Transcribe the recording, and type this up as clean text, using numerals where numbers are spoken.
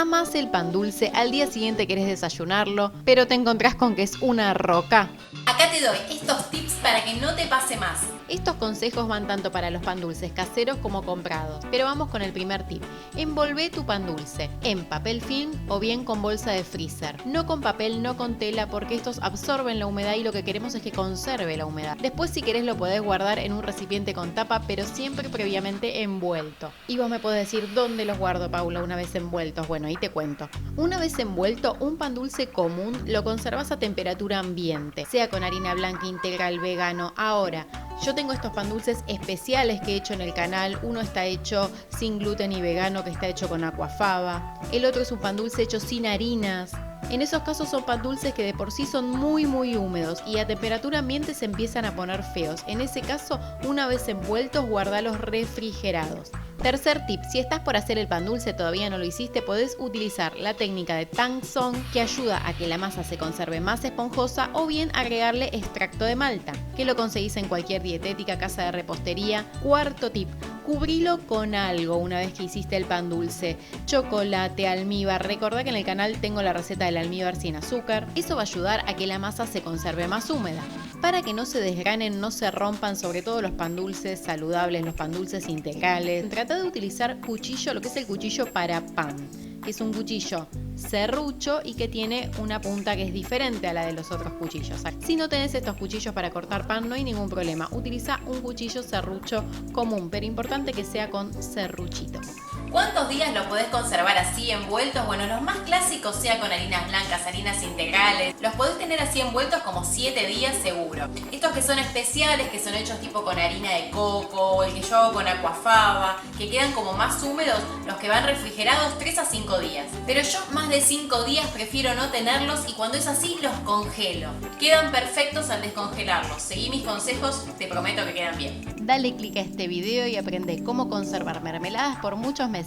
Amás el pan dulce, al día siguiente querés desayunarlo, pero te encontrás con que es una roca. Acá te doy estos tips para que no te pase más. Estos consejos van tanto para los pan dulces caseros como comprados, pero vamos con el primer tip. Envolvé tu pan dulce en papel film o bien con bolsa de freezer. No con papel, no con tela, porque estos absorben la humedad y lo que queremos es que conserve la humedad. Después, si querés, lo podés guardar en un recipiente con tapa, pero siempre previamente envuelto. Y vos me podés decir, ¿dónde los guardo, Paula, una vez envueltos? Bueno, ahí te cuento. Una vez envuelto, un pan dulce común lo conservas a temperatura ambiente, sea con harina blanca integral, vegano. Ahora, yo tengo estos pan dulces especiales que he hecho en el canal. Uno está hecho sin gluten y vegano, que está hecho con aquafaba. El otro es un pan dulce hecho sin harinas. En esos casos son pan dulces que de por sí son muy húmedos y a temperatura ambiente se empiezan a poner feos. En ese caso, una vez envueltos, guardalos refrigerados. Tercer tip, si estás por hacer el pan dulce, todavía no lo hiciste, podés utilizar la técnica de Tang Song, que ayuda a que la masa se conserve más esponjosa, o bien agregarle extracto de malta, que lo conseguís en cualquier dietética, casa de repostería. Cuarto tip, cubrilo con algo una vez que hiciste el pan dulce. Chocolate, almíbar. Recordá que en el canal tengo la receta del almíbar sin azúcar. Eso va a ayudar a que la masa se conserve más húmeda, para que no se desgranen, no se rompan, sobre todo los pan dulces saludables, los pan dulces integrales. Trata de utilizar cuchillo, lo que es el cuchillo para pan, que es un cuchillo serrucho y que tiene una punta que es diferente a la de los otros cuchillos. Si no tenés estos cuchillos para cortar pan, no hay ningún problema. Utiliza un cuchillo serrucho común, pero importante que sea con serruchito. ¿Cuántos días lo podés conservar así envueltos? Bueno, los más clásicos, sea con harinas blancas, harinas integrales, los podés tener así envueltos como 7 días seguro. Estos que son especiales, que son hechos tipo con harina de coco, o el que yo hago con aquafaba, que quedan como más húmedos, los que van refrigerados 3 a 5 días. Pero yo más de 5 días prefiero no tenerlos y cuando es así los congelo. Quedan perfectos al descongelarlos. Seguí mis consejos, te prometo que quedan bien. Dale click a este video y aprende cómo conservar mermeladas por muchos meses.